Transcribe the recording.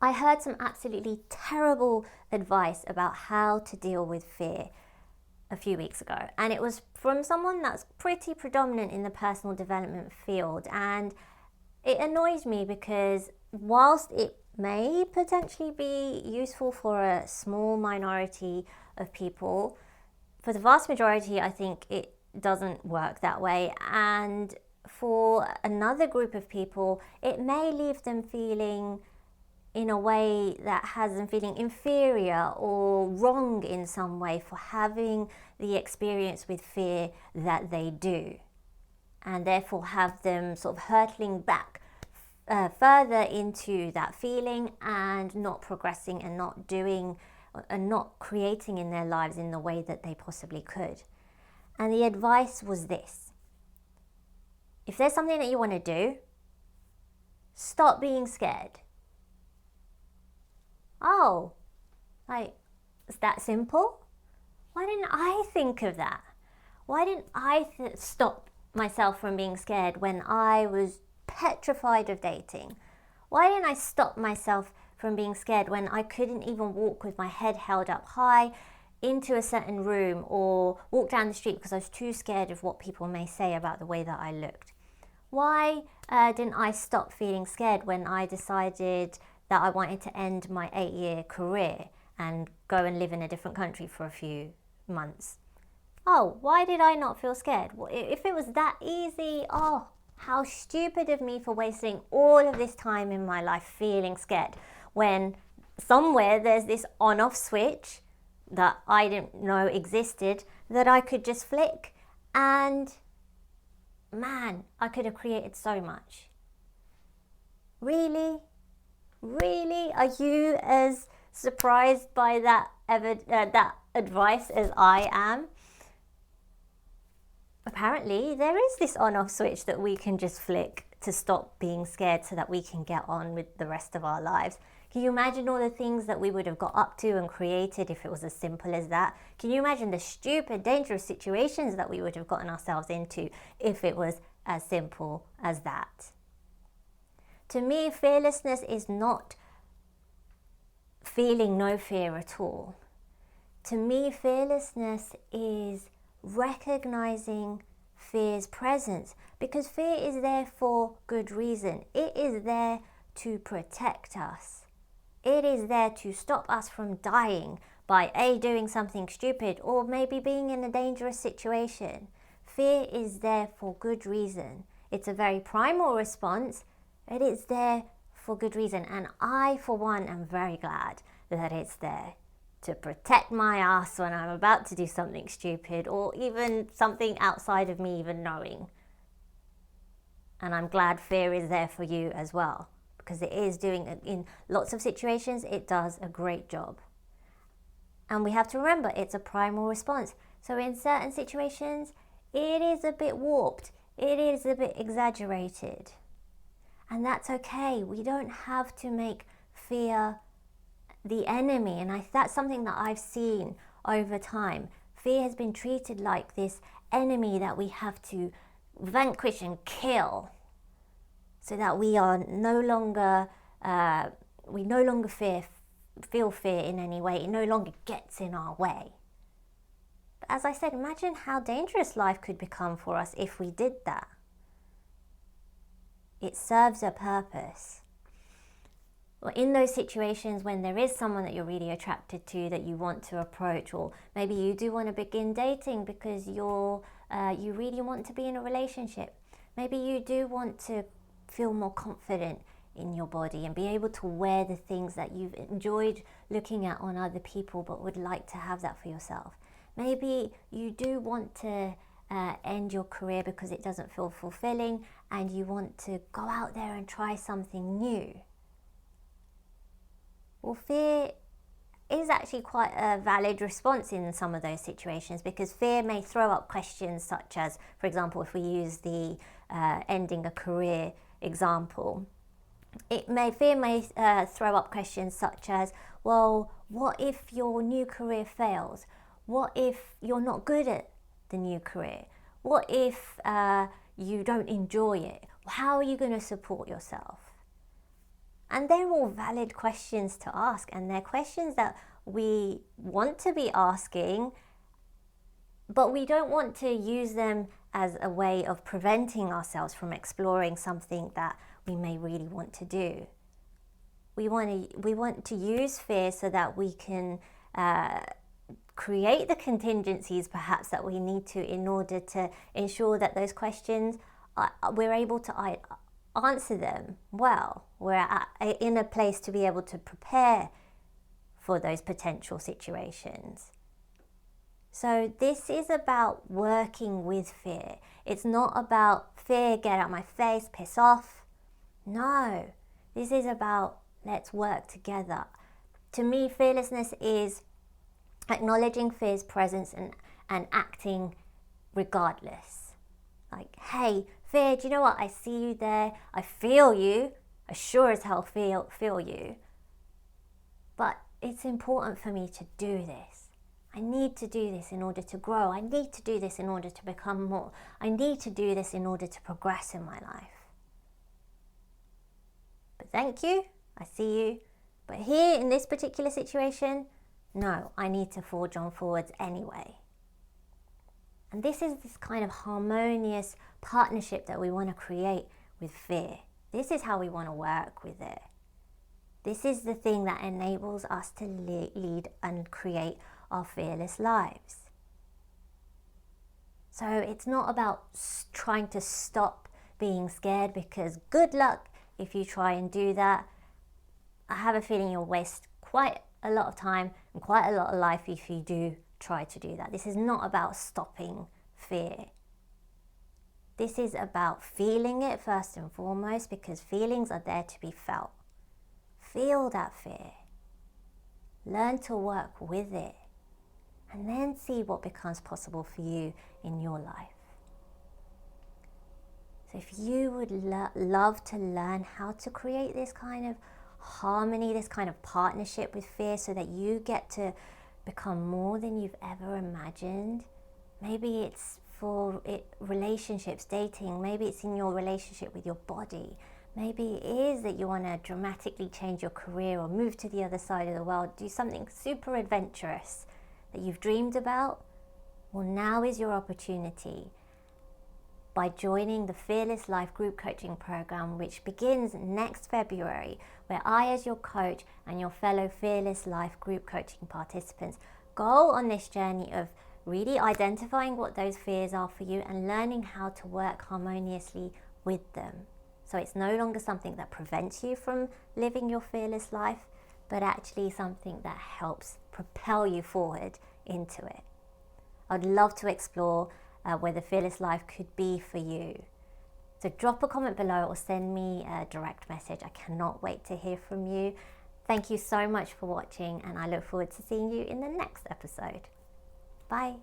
I heard some absolutely terrible advice about how to deal with fear a few weeks ago, and it was from someone that's pretty predominant in the personal development field. And it annoys me because whilst it may potentially be useful for a small minority of people, for the vast majority, I think it doesn't work that way. And for another group of people, it may leave them feeling in a way that has them feeling inferior or wrong in some way for having the experience with fear that they do, and therefore have them sort of hurtling back further into that feeling and not progressing and not doing and not creating in their lives in the way that they possibly could. And the advice was this: if there's something that you want to do, stop being scared. Oh, like, it's that simple? Why didn't I think of that? Why didn't I stop myself from being scared when I was petrified of dating? Why didn't I stop myself from being scared when I couldn't even walk with my head held up high into a certain room or walk down the street because I was too scared of what people may say about the way that I looked? Why didn't I stop feeling scared when I decided that I wanted to end my 8-year career and go and live in a different country for a few months? Oh, why did I not feel scared? Well, if it was that easy, oh, how stupid of me for wasting all of this time in my life feeling scared, when somewhere there's this on-off switch that I didn't know existed that I could just flick, and man, I could have created so much. Really? Really? Are you as surprised by that advice as I am? Apparently, there is this on-off switch that we can just flick to stop being scared so that we can get on with the rest of our lives. Can you imagine all the things that we would have got up to and created if it was as simple as that? Can you imagine the stupid, dangerous situations that we would have gotten ourselves into if it was as simple as that? To me, fearlessness is not feeling no fear at all. To me, fearlessness is recognizing fear's presence, because fear is there for good reason. It is there to protect us. It is there to stop us from dying by doing something stupid or maybe being in a dangerous situation. Fear is there for good reason. It's a very primal response. It is there for good reason, and I, for one, am very glad that it's there to protect my ass when I'm about to do something stupid or even something outside of me even knowing. And I'm glad fear is there for you as well, because it is doing, in lots of situations, it does a great job. And we have to remember, it's a primal response. So in certain situations, it is a bit warped. It is a bit exaggerated. And that's okay. We don't have to make fear the enemy. And that's something that I've seen over time. Fear has been treated like this enemy that we have to vanquish and kill, so that we are no longer feel fear in any way. It no longer gets in our way. But as I said, imagine how dangerous life could become for us if we did that. It serves a purpose. Well, in those situations when there is someone that you're really attracted to, that you want to approach, or maybe you do want to begin dating because you really want to be in a relationship. Maybe you do want to feel more confident in your body and be able to wear the things that you've enjoyed looking at on other people but would like to have that for yourself. Maybe you do want to end your career because it doesn't feel fulfilling and you want to go out there and try something new. Well, fear is actually quite a valid response in some of those situations, because fear may throw up questions such as, for example, if we use the ending a career example, fear may throw up questions such as, well, what if your new career fails? What if you're not good at the new career? What if you don't enjoy it? How are you going to support yourself? And they're all valid questions to ask, and they're questions that we want to be asking, but we don't want to use them as a way of preventing ourselves from exploring something that we may really want to do. We want to use fear so that we can create the contingencies perhaps that we need to in order to ensure that those questions, we're able to answer them well. We're in a place to be able to prepare for those potential situations. So this is about working with fear. It's not about fear, get out my face, piss off. No, this is about let's work together. To me, fearlessness is acknowledging fear's presence and acting regardless. Like, hey, fear, do you know what? I see you there. I feel you. I sure as hell feel you. But it's important for me to do this. I need to do this in order to grow. I need to do this in order to become more. I need to do this in order to progress in my life. But thank you. I see you. But here in this particular situation, no, I need to forge on forwards anyway. And this is this kind of harmonious partnership that we want to create with fear. This is how we want to work with it. This is the thing that enables us to lead and create our fearless lives. So it's not about trying to stop being scared, because good luck if you try and do that. I have a feeling you'll waste quite a lot of time and quite a lot of life if you do try to do that. This is not about stopping fear. This is about feeling it first and foremost, because feelings are there to be felt. Feel that fear. Learn to work with it. And then see what becomes possible for you in your life. So if you would love to learn how to create this kind of harmony, this kind of partnership with fear, so that you get to become more than you've ever imagined. Maybe it's for relationships, dating. Maybe it's in your relationship with your body. Maybe it is that you want to dramatically change your career or move to the other side of the world, do something super adventurous that you've dreamed about. Well, now is your opportunity by joining the Fearless Life Group Coaching Program, which begins next February, where I, as your coach and your fellow Fearless Life Group Coaching participants, go on this journey of really identifying what those fears are for you and learning how to work harmoniously with them. So it's no longer something that prevents you from living your fearless life, but actually something that helps propel you forward into it. I'd love to explore where the fearless life could be for you. So drop a comment below or send me a direct message. I cannot wait to hear from you. Thank you so much for watching, and I look forward to seeing you in the next episode. Bye.